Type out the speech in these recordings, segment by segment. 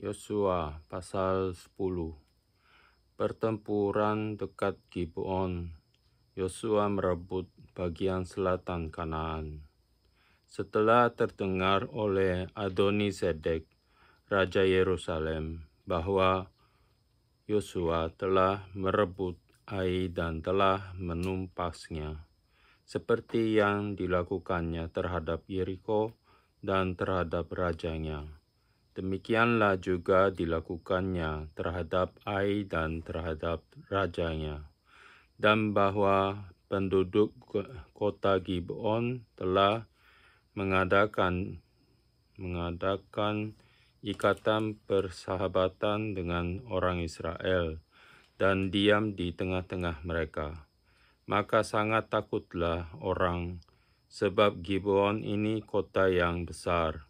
Yosua pasal 10. Pertempuran dekat Gibeon. Yosua merebut bagian selatan Kanaan. Setelah terdengar oleh Adoni-Sedek, Raja Yerusalem, bahwa Yosua telah merebut Ai dan telah menumpasnya, seperti yang dilakukannya terhadap Yeriko dan terhadap rajanya. Demikianlah juga dilakukannya terhadap Ai dan terhadap rajanya. Dan bahwa penduduk kota Gibeon telah mengadakan ikatan persahabatan dengan orang Israel dan diam di tengah-tengah mereka. Maka sangat takutlah orang, sebab Gibeon ini kota yang besar,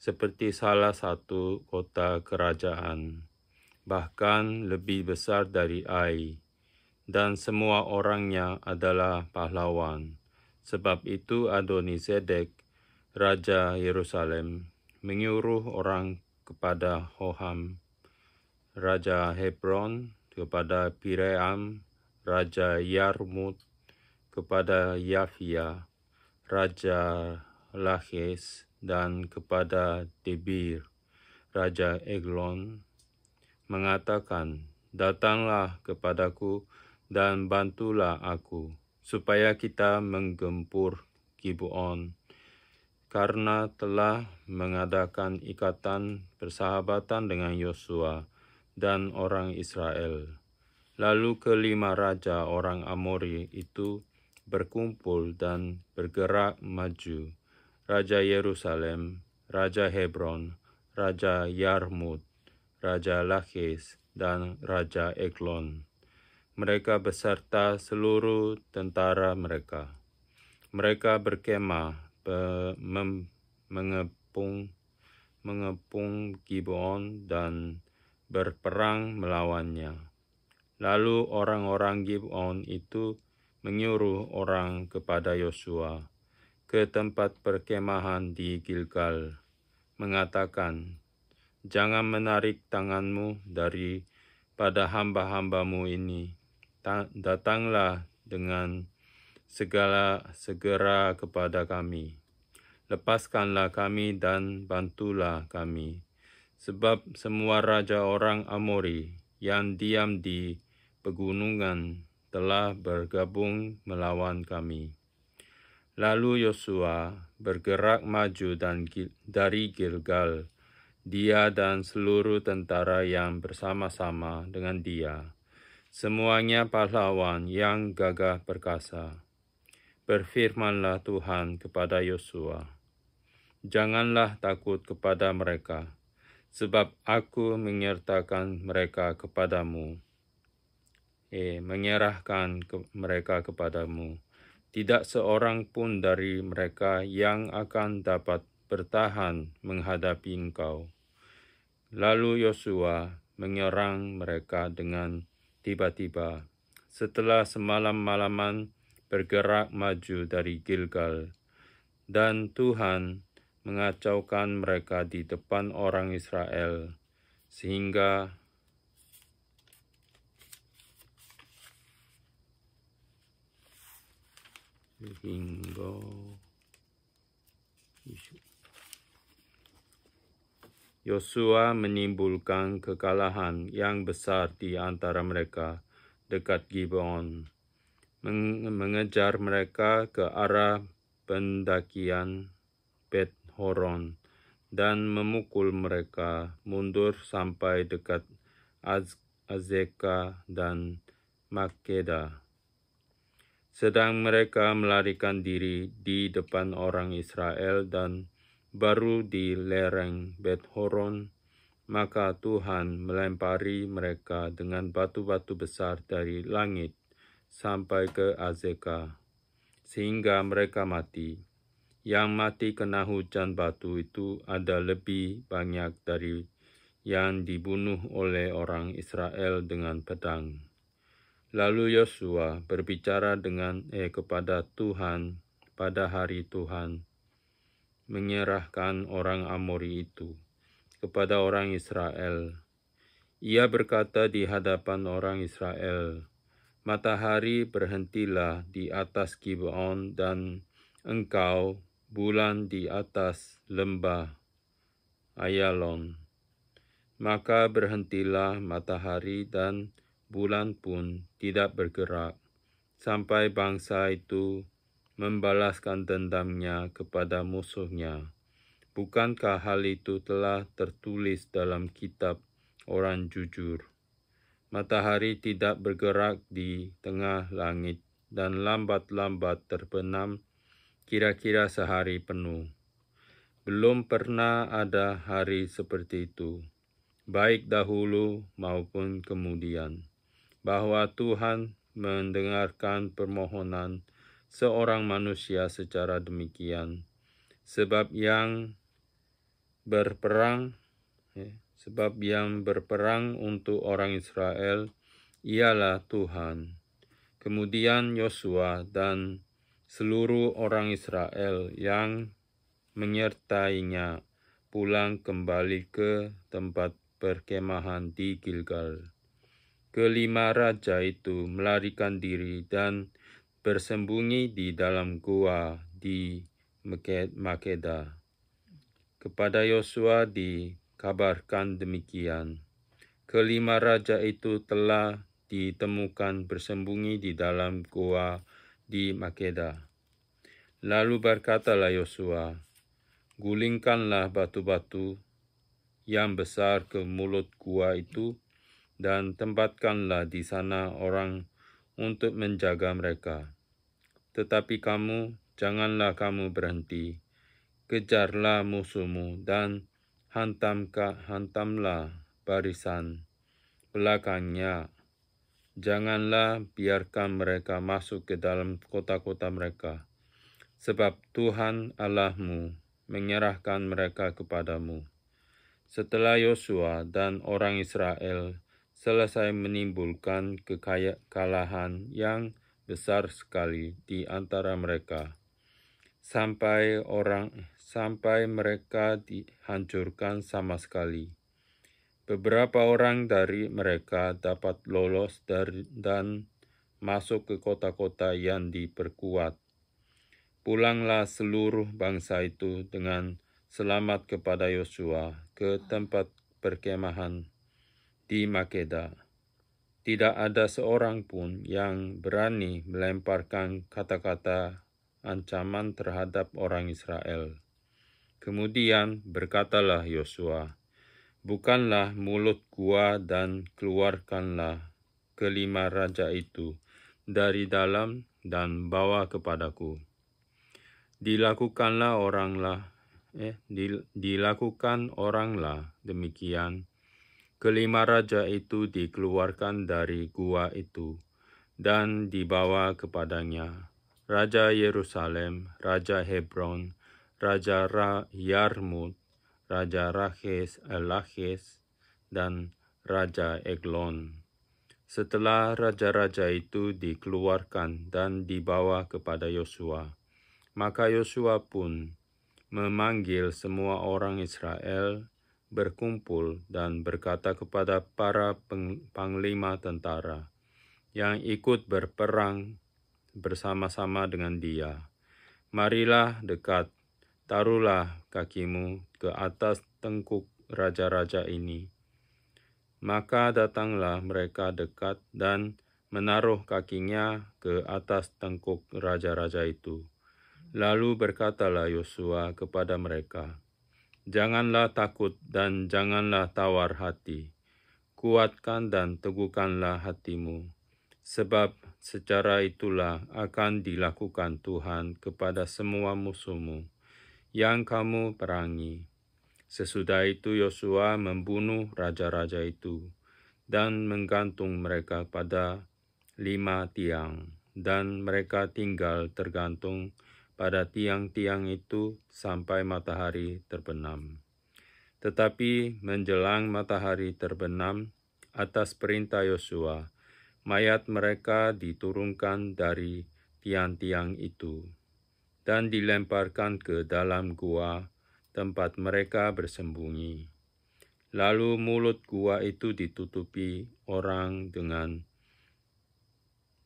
seperti salah satu kota kerajaan, bahkan lebih besar dari Ai, dan semua orangnya adalah pahlawan. Sebab itu Adoni-Sedek, Raja Yerusalem, menyuruh orang kepada Hoham, Raja Hebron, kepada Piream, Raja Yarmut, kepada Yafia, Raja Laches, dan kepada Debir, Raja Eglon, mengatakan, "Datanglah kepadaku dan bantulah aku, supaya kita menggempur Gibeon, karena telah mengadakan ikatan persahabatan dengan Yosua dan orang Israel." Lalu kelima raja orang Amori itu berkumpul dan bergerak maju. Raja Yerusalem, Raja Hebron, Raja Yarmut, Raja Laches, dan Raja Eglon. Mereka beserta seluruh tentara mereka. Mereka berkemah mengepung Gibeon dan berperang melawannya. Lalu orang-orang Gibeon itu menyuruh orang kepada Yosua ke tempat perkemahan di Gilgal, mengatakan, "Jangan menarik tanganmu daripada hamba-hambamu ini. Datanglah dengan segera kepada kami. Lepaskanlah kami dan bantulah kami, sebab semua raja orang Amori yang diam di pegunungan telah bergabung melawan kami." Lalu Yosua bergerak maju dari Gilgal, dia dan seluruh tentara yang bersama-sama dengan dia, semuanya pahlawan yang gagah perkasa. Berfirmanlah Tuhan kepada Yosua, "Janganlah takut kepada mereka, sebab aku menyerahkan mereka kepadamu. Mereka kepadamu. Tidak seorang pun dari mereka yang akan dapat bertahan menghadapi engkau." Lalu Yosua menyerang mereka dengan tiba-tiba, setelah semalam-malaman bergerak maju dari Gilgal, dan Tuhan mengacaukan mereka di depan orang Israel, sehingga Yosua menimbulkan kekalahan yang besar di antara mereka dekat Gibeon, mengejar mereka ke arah pendakian Bet Horon, dan memukul mereka mundur sampai dekat Azeka dan Makeda. Sedang mereka melarikan diri di depan orang Israel dan baru di lereng Bet Horon, maka Tuhan melempari mereka dengan batu-batu besar dari langit sampai ke Azeka, sehingga mereka mati. Yang mati kena hujan batu itu ada lebih banyak dari yang dibunuh oleh orang Israel dengan pedang. Lalu Yosua berbicara kepada Tuhan pada hari Tuhan, menyerahkan orang Amori itu kepada orang Israel. Ia berkata di hadapan orang Israel, "Matahari berhentilah di atas Gibeon dan engkau, bulan di atas lembah Ayalon." Maka berhentilah matahari dan bulan pun tidak bergerak, sampai bangsa itu membalaskan dendamnya kepada musuhnya. Bukankah hal itu telah tertulis dalam kitab orang jujur? Matahari tidak bergerak di tengah langit dan lambat-lambat terbenam kira-kira sehari penuh. Belum pernah ada hari seperti itu, baik dahulu maupun kemudian, bahwa Tuhan mendengarkan permohonan seorang manusia secara demikian, sebab yang berperang untuk orang Israel ialah Tuhan. Kemudian Yosua dan seluruh orang Israel yang menyertainya pulang kembali ke tempat perkemahan di Gilgal. Kelima raja itu melarikan diri dan bersembunyi di dalam gua di Makeda. Kepada Yosua dikabarkan demikian, kelima raja itu telah ditemukan bersembunyi di dalam gua di Makeda. Lalu berkatalah Yosua, "Gulingkanlah batu-batu yang besar ke mulut gua itu, dan tempatkanlah di sana orang untuk menjaga mereka. Tetapi janganlah kamu berhenti. Kejarlah musuhmu dan hantamlah barisan belakangnya. Janganlah biarkan mereka masuk ke dalam kota-kota mereka, sebab Tuhan Allahmu menyerahkan mereka kepadamu." Setelah Yosua dan orang Israel selesai menimbulkan kekalahan yang besar sekali di antara mereka, sampai mereka dihancurkan sama sekali, beberapa orang dari mereka dapat lolos dan masuk ke kota-kota yang diperkuat. Pulanglah seluruh bangsa itu dengan selamat kepada Yosua ke tempat perkemahan di Makeda. Tidak ada seorang pun yang berani melemparkan kata-kata ancaman terhadap orang Israel. Kemudian berkatalah Yosua, "Bukanlah mulut gua dan keluarkanlah kelima raja itu dari dalam dan bawa kepadaku." Dilakukan oranglah demikian. Kelima raja itu dikeluarkan dari gua itu dan dibawa kepadanya Raja Yerusalem, Raja Hebron, Raja Yarmut, Raja Laches, dan Raja Eglon. Setelah raja-raja itu dikeluarkan dan dibawa kepada Yosua, maka Yosua pun memanggil semua orang Israel berkumpul dan berkata kepada para panglima tentara yang ikut berperang bersama-sama dengan dia, "Marilah dekat, taruhlah kakimu ke atas tengkuk raja-raja ini." Maka datanglah mereka dekat dan menaruh kakinya ke atas tengkuk raja-raja itu. Lalu berkatalah Yosua kepada mereka, "Janganlah takut dan janganlah tawar hati. Kuatkan dan teguhkanlah hatimu, sebab secara itulah akan dilakukan Tuhan kepada semua musuhmu yang kamu perangi." Sesudah itu Yosua membunuh raja-raja itu dan menggantung mereka pada 5 tiang, dan mereka tinggal tergantung pada tiang-tiang itu sampai matahari terbenam. Tetapi menjelang matahari terbenam, atas perintah Yosua, mayat mereka diturunkan dari tiang-tiang itu. dan dilemparkan ke dalam gua tempat mereka bersembunyi. Lalu mulut gua itu ditutupi orang dengan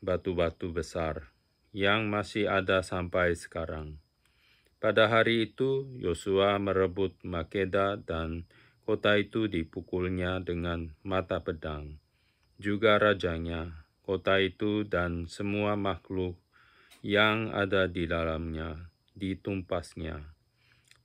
batu-batu besar yang masih ada sampai sekarang. Pada hari itu, Yosua merebut Makeda dan kota itu dipukulnya dengan mata pedang. Juga rajanya, kota itu dan semua makhluk yang ada di dalamnya ditumpasnya.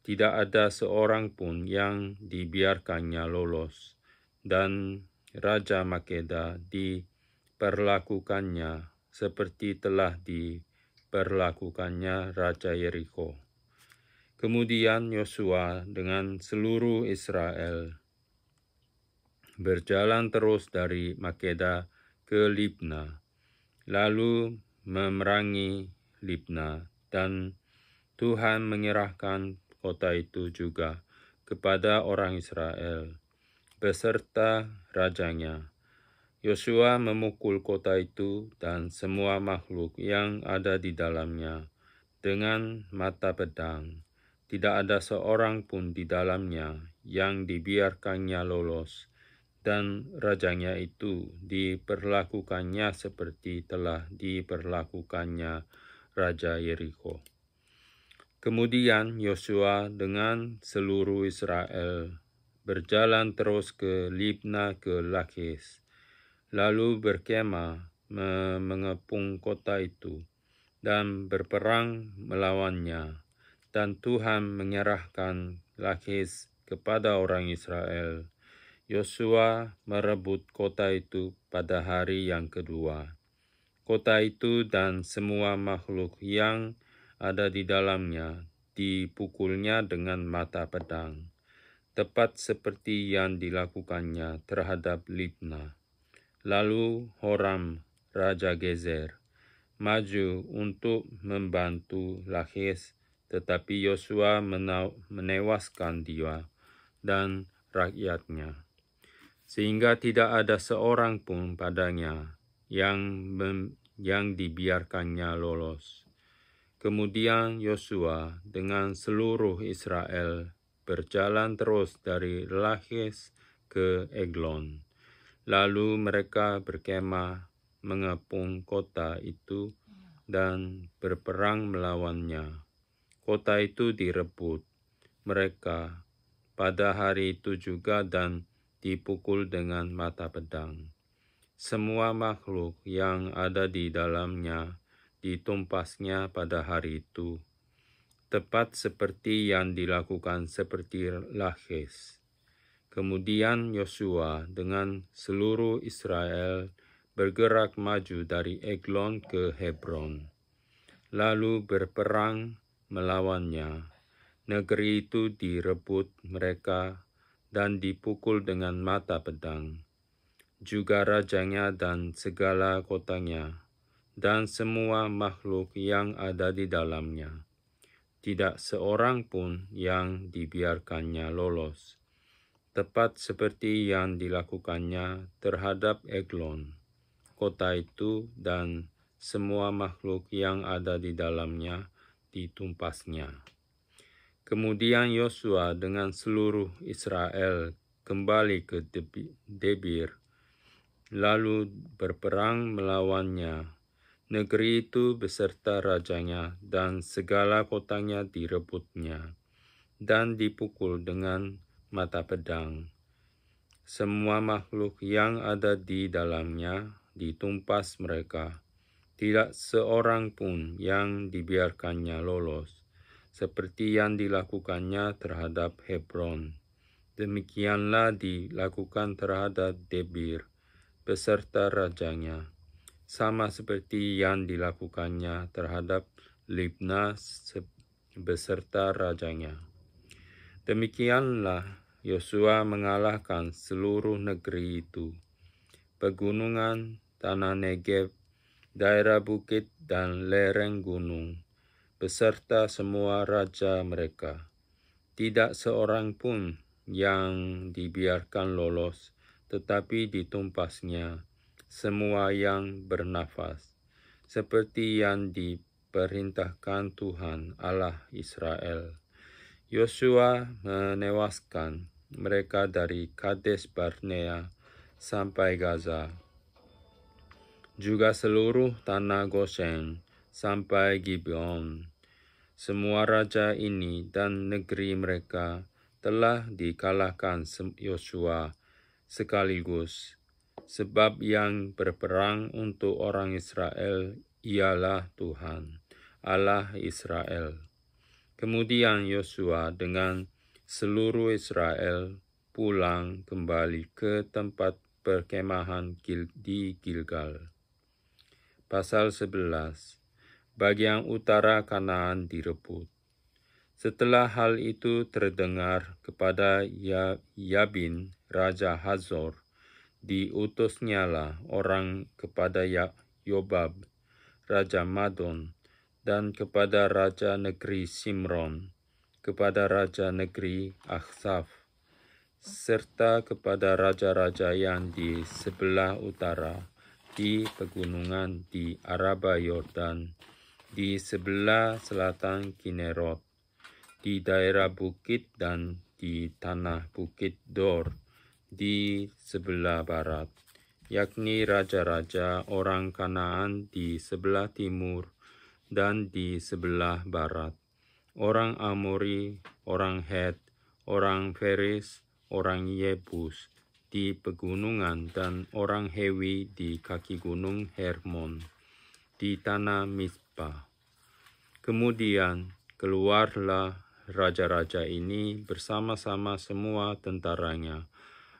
Tidak ada seorang pun yang dibiarkannya lolos, dan Raja Makeda diperlakukannya seperti telah diperlakukannya Raja Yeriko. Kemudian Yosua dengan seluruh Israel berjalan terus dari Makeda ke Libna, lalu memerangi Libna, dan Tuhan menyerahkan kota itu juga kepada orang Israel beserta rajanya. Yosua memukul kota itu dan semua makhluk yang ada di dalamnya dengan mata pedang. Tidak ada seorang pun di dalamnya yang dibiarkannya lolos, dan rajanya itu diperlakukannya seperti telah diperlakukannya Raja Yeriko. Kemudian Yosua dengan seluruh Israel berjalan terus ke Libna ke Lakis, lalu berkemah mengepung kota itu dan berperang melawannya. Dan Tuhan menyerahkan Lakis kepada orang Israel. Yosua merebut kota itu pada hari yang kedua. Kota itu dan semua makhluk yang ada di dalamnya dipukulnya dengan mata pedang, tepat seperti yang dilakukannya terhadap Libna. Lalu Horam, Raja Gezer, maju untuk membantu Lakis, tetapi Yosua menewaskan dia dan rakyatnya, sehingga tidak ada seorang pun padanya yang dibiarkannya lolos. Kemudian Yosua dengan seluruh Israel berjalan terus dari Lakis ke Eglon. Lalu mereka berkemah mengepung kota itu dan berperang melawannya. Kota itu direbut mereka pada hari itu juga dan dipukul dengan mata pedang. Semua makhluk yang ada di dalamnya ditumpasnya pada hari itu, tepat seperti yang dilakukan seperti Lakis. Kemudian Yosua dengan seluruh Israel bergerak maju dari Eglon ke Hebron, lalu berperang melawannya. Negeri itu direbut mereka dan dipukul dengan mata pedang, juga rajanya dan segala kotanya, dan semua makhluk yang ada di dalamnya. Tidak seorang pun yang dibiarkannya lolos, tepat seperti yang dilakukannya terhadap Eglon, kota itu dan semua makhluk yang ada di dalamnya ditumpasnya. Kemudian Yosua dengan seluruh Israel kembali ke Debir, lalu berperang melawannya. Negeri itu beserta rajanya dan segala kotanya direbutnya dan dipukul dengan mata pedang. Semua makhluk yang ada di dalamnya ditumpas mereka. Tidak seorang pun yang dibiarkannya lolos, seperti yang dilakukannya terhadap Hebron. Demikianlah dilakukan terhadap Debir beserta rajanya, sama seperti yang dilakukannya terhadap Libna beserta rajanya. Demikianlah Yosua mengalahkan seluruh negeri itu, pegunungan, tanah Negev, daerah bukit dan lereng gunung, beserta semua raja mereka. Tidak seorang pun yang dibiarkan lolos, tetapi ditumpasnya semua yang bernafas, seperti yang diperintahkan Tuhan Allah Israel. Yosua menewaskan mereka dari Kades Barnea sampai Gaza, juga seluruh tanah Goshen sampai Gibeon. Semua raja ini dan negeri mereka telah dikalahkan Yosua sekaligus, sebab yang berperang untuk orang Israel ialah Tuhan, Allah Israel. Kemudian Yosua dengan seluruh Israel pulang kembali ke tempat perkemahan di Gilgal. Pasal 11. Bagian utara Kanaan direbut. Setelah hal itu terdengar kepada Yabin, Raja Hazor, diutusnyalah orang kepada Yobab, Raja Madon, dan kepada Raja Negeri Simron, kepada Raja Negeri Aksaf, serta kepada raja-raja yang di sebelah utara, di pegunungan di Araba Yordan, di sebelah selatan Kinerot, di daerah bukit dan di tanah bukit Dor, di sebelah barat, yakni raja-raja orang Kanaan di sebelah timur dan di sebelah barat, orang Amori, orang Het, orang Feris, orang Yebus di pegunungan, dan orang Hewi di kaki gunung Hermon, di tanah Mizpah. Kemudian keluarlah raja-raja ini bersama-sama semua tentaranya,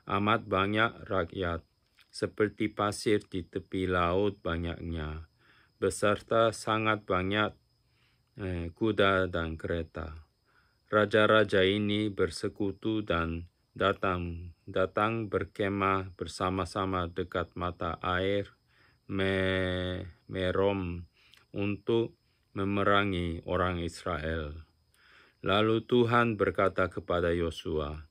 amat banyak rakyat, seperti pasir di tepi laut banyaknya, beserta sangat banyak kuda dan kereta. Raja-raja ini bersekutu dan datang berkemah bersama-sama dekat mata air Merom untuk memerangi orang Israel. Lalu Tuhan berkata kepada Yosua,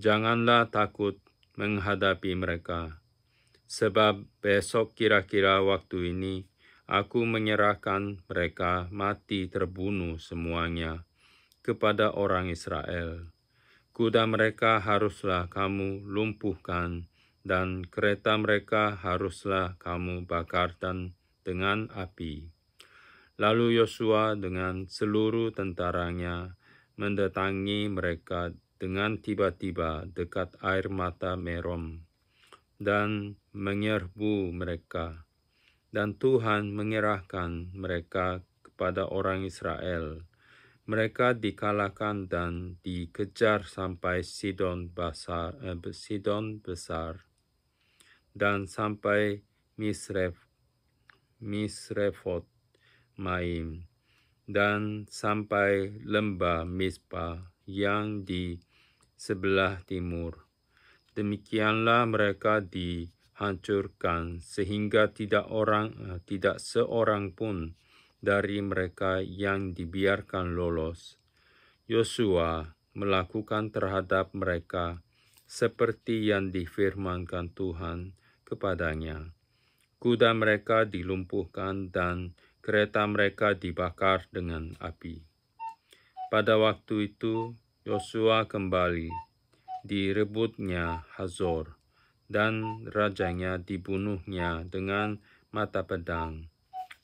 "Janganlah takut menghadapi mereka, sebab besok kira-kira waktu ini aku menyerahkan mereka mati terbunuh semuanya kepada orang Israel. Kuda mereka haruslah kamu lumpuhkan, dan kereta mereka haruslah kamu bakar dengan api." Lalu Yosua dengan seluruh tentaranya mendatangi mereka dengan tiba-tiba dekat air mata Merom dan menyerbu mereka. Dan Tuhan menyerahkan mereka kepada orang Israel. Mereka dikalahkan dan dikejar sampai Sidon besar dan sampai Misrefot Maim, dan sampai lembah Mizpah yang di sebelah timur. Demikianlah mereka dihancurkan sehingga tidak seorang pun dari mereka yang dibiarkan lolos. Yosua melakukan terhadap mereka seperti yang difirmankan Tuhan kepadanya. Kuda mereka dilumpuhkan dan kereta mereka dibakar dengan api. Pada waktu itu Yosua kembali, direbutnya Hazor, dan rajanya dibunuhnya dengan mata pedang.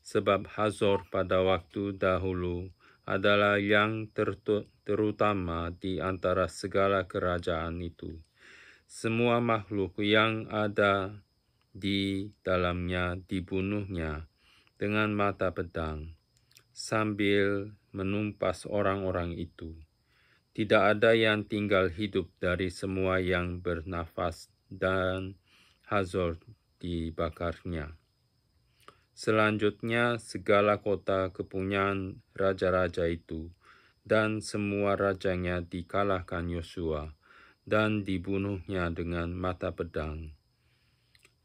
Sebab Hazor pada waktu dahulu adalah yang terutama di antara segala kerajaan itu. Semua makhluk yang ada di dalamnya dibunuhnya dengan mata pedang, sambil menumpas orang-orang itu. Tidak ada yang tinggal hidup dari semua yang bernafas, dan Hazor dibakarnya. Selanjutnya segala kota kepunyaan raja-raja itu dan semua rajanya dikalahkan Yosua dan dibunuhnya dengan mata pedang.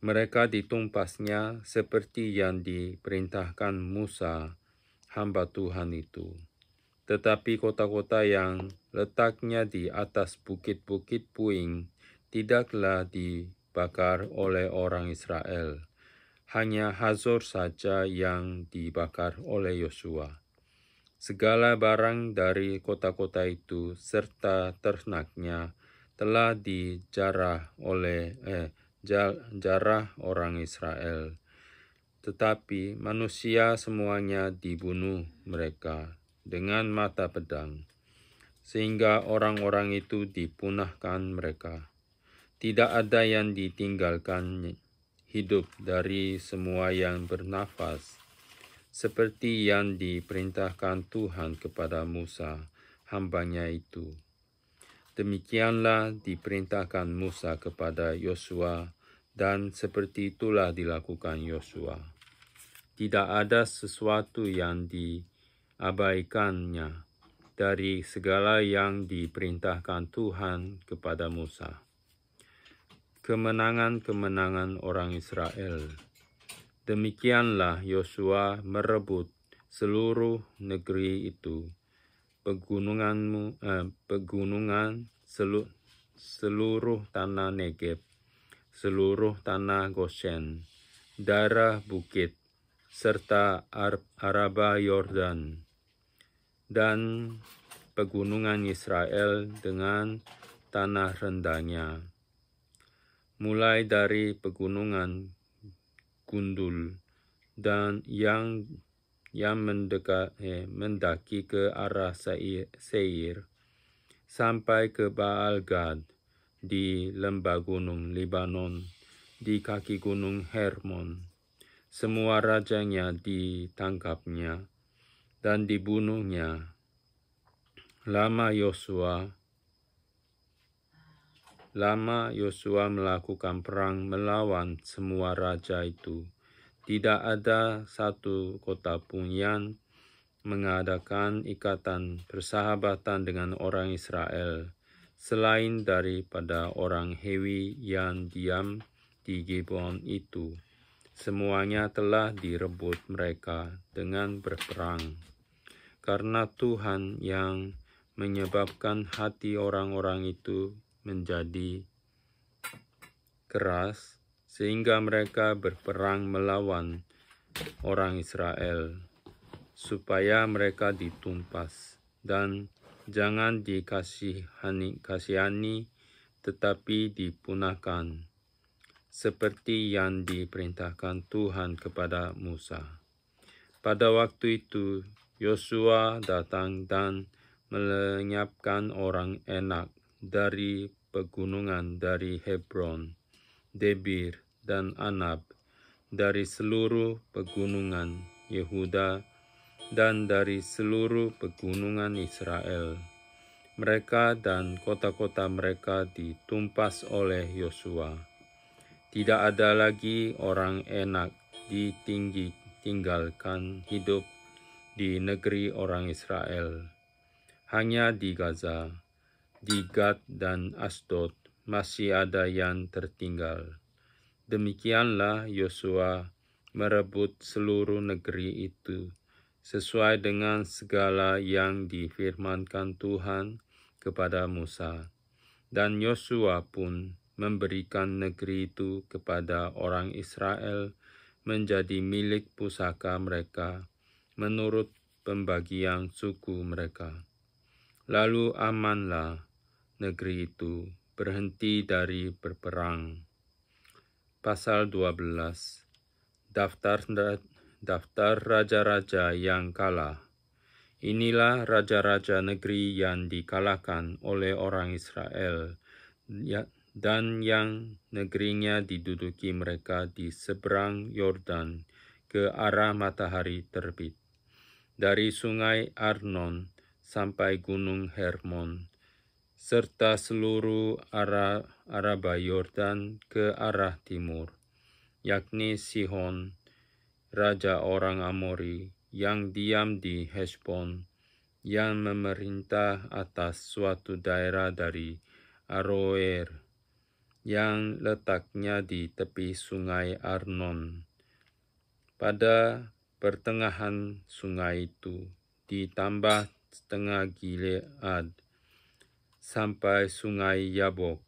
Mereka ditumpasnya seperti yang diperintahkan Musa, hamba Tuhan itu. Tetapi kota-kota yang letaknya di atas bukit-bukit puing tidaklah dibakar oleh orang Israel. hanya Hazor saja yang dibakar oleh Yosua. Segala barang dari kota-kota itu serta ternaknya telah dijarah jarah orang Israel. Tetapi manusia semuanya dibunuh mereka dengan mata pedang, sehingga orang-orang itu dipunahkan mereka. Tidak ada yang ditinggalkan hidup dari semua yang bernafas, seperti yang diperintahkan Tuhan kepada Musa, hambanya itu. Demikianlah diperintahkan Musa kepada Yosua, dan seperti itulah dilakukan Yosua. Tidak ada sesuatu yang diabaikannya dari segala yang diperintahkan Tuhan kepada Musa. Kemenangan-kemenangan orang Israel. Demikianlah Yosua merebut seluruh negeri itu, pegunungan, seluruh tanah Negeb, seluruh tanah Goshen, daerah bukit, serta Araba Yordan, dan pegunungan Israel dengan tanah rendahnya, mulai dari pegunungan Gundul dan yang mendaki ke arah Seir sampai ke Baal Gad di lembah gunung Libanon, di kaki gunung Hermon. Semua rajanya ditangkapnya dan dibunuhnya. Lama Yosua melakukan perang melawan semua raja itu. Tidak ada satu kota pun yang mengadakan ikatan persahabatan dengan orang Israel, selain daripada orang Hewi yang diam di Gibeon itu. Semuanya telah direbut mereka dengan berperang. Karena Tuhan yang menyebabkan hati orang-orang itu menjadi keras, sehingga mereka berperang melawan orang Israel, supaya mereka ditumpas dan jangan dikasihani, tetapi dipunahkan, seperti yang diperintahkan Tuhan kepada Musa. Pada waktu itu, Yosua datang dan melenyapkan orang Enak dari pegunungan, dari Hebron, Debir, dan Anab, dari seluruh pegunungan Yehuda, dan dari seluruh pegunungan Israel. Mereka dan kota-kota mereka ditumpas oleh Yosua. Tidak ada lagi orang Enak ditinggalkan hidup di negeri orang Israel. Hanya di Gaza, di Gad dan Asdod masih ada yang tertinggal. Demikianlah Yosua merebut seluruh negeri itu, sesuai dengan segala yang difirmankan Tuhan kepada Musa. Dan Yosua pun memberikan negeri itu kepada orang Israel menjadi milik pusaka mereka, menurut pembagian suku mereka. Lalu amanlah negeri itu, berhenti dari berperang. Pasal 12. Daftar raja-raja yang kalah. Inilah raja-raja negeri yang dikalahkan oleh orang Israel, dan yang negerinya diduduki mereka di seberang Yordan ke arah matahari terbit, dari sungai Arnon sampai gunung Hermon, serta seluruh Araba Yordan ke arah timur, yakni Sihon, raja orang Amori, yang diam di Heshbon, yang memerintah atas suatu daerah dari Aroer, yang letaknya di tepi sungai Arnon. Pada pertengahan sungai itu, ditambah setengah Gilead, sampai sungai Yabok,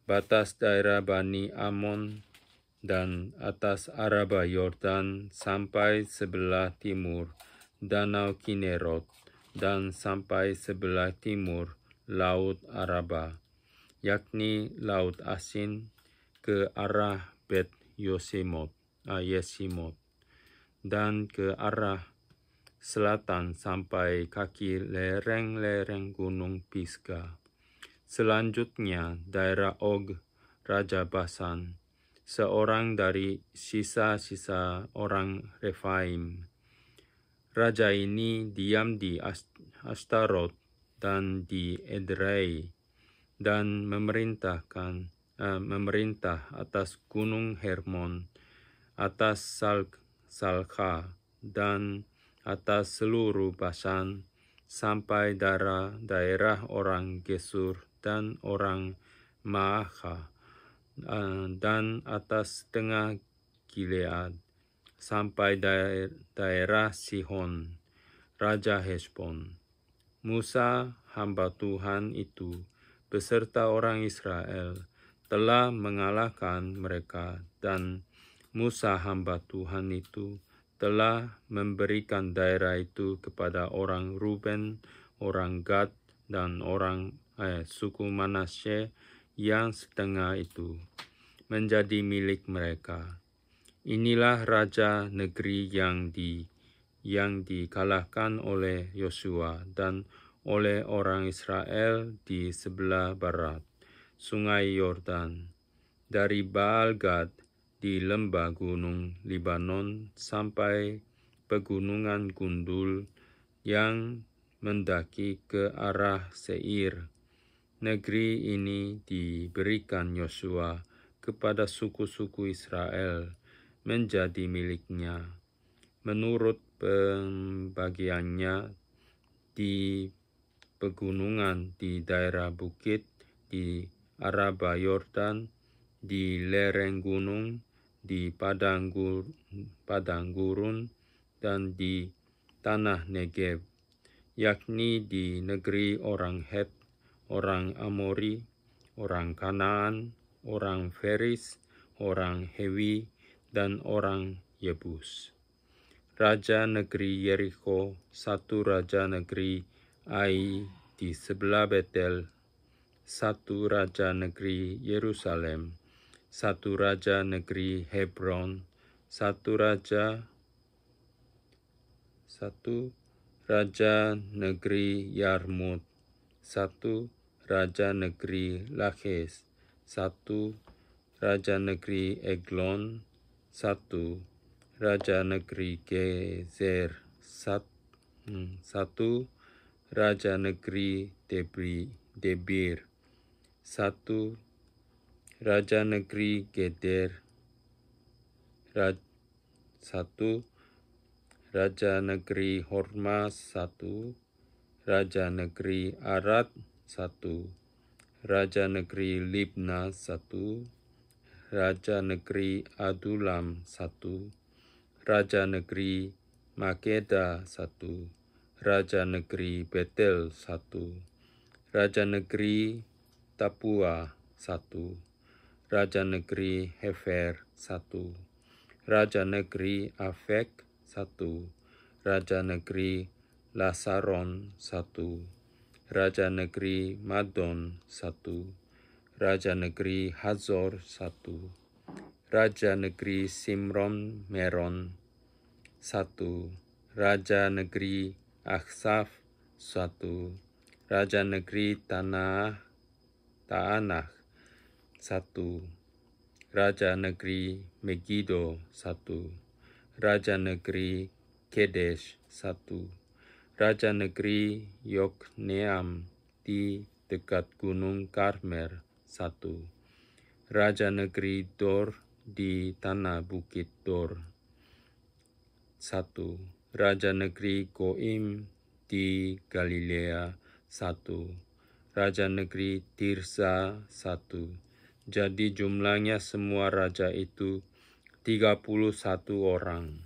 batas daerah Bani Amon dan atas Araba Yordan sampai sebelah timur Danau Kinerot, dan sampai sebelah timur Laut Araba, yakni Laut Asin, ke arah Bet Yesimot, dan ke arah selatan sampai kaki lereng-lereng Gunung Pisgah. Selanjutnya daerah Og, Raja Basan, seorang dari sisa-sisa orang Refaim. Raja ini diam di Astarot dan di Edrei, dan memerintah atas Gunung Hermon, atas Salka, dan atas seluruh Basan, sampai daerah orang Gesur dan orang Maakah, dan atas tengah Gilead, sampai daerah Sihon, Raja Heshbon. Musa, hamba Tuhan itu, beserta orang Israel, telah mengalahkan mereka, dan Musa, hamba Tuhan itu, telah memberikan daerah itu kepada orang Ruben, orang Gad, dan orang suku Manasye yang setengah itu, menjadi milik mereka. Inilah raja negeri yang dikalahkan oleh Yosua dan oleh orang Israel di sebelah barat Sungai Yordan, dari Baal Gad di lembah gunung Libanon sampai pegunungan gundul yang mendaki ke arah Seir. Negeri ini diberikan Yosua kepada suku-suku Israel menjadi miliknya, menurut pembagiannya di pegunungan, di daerah bukit, di Araba Yordan, di lereng gunung, di padang gurun, dan di tanah Negev, yakni di negeri orang Het, orang Amori, orang Kanaan, orang Feris, orang Hewi, dan orang Yebus. Raja negeri Yeriko, satu raja negeri Ai di sebelah Betel, satu raja negeri Yerusalem, satu raja negeri Hebron, satu raja negeri Yarmut, satu raja negeri Laches, satu raja negeri Eglon, satu raja negeri Gezer, satu raja negeri Debir, satu raja negeri Geder, satu raja negeri Hormas, satu raja negeri Arad, satu raja negeri Libna, satu raja negeri Adulam, satu raja negeri Makeda, satu raja negeri Betel, satu raja negeri Tapua, satu raja negeri Hefer, satu raja negeri Afek, satu raja negeri Lasaron, satu raja negeri Madon, satu raja negeri Hazor, satu raja negeri Simron Meron, satu raja negeri Aksaf, satu raja negeri Taanach, satu raja negeri Megiddo, satu raja negeri Kedesh, satu raja negeri Yokneam di dekat Gunung Karmel, satu raja negeri Dor di tanah bukit Dor, satu raja negeri Goim di Galilea, satu raja negeri Tirsa, satu. Jadi jumlahnya semua raja itu 31 orang.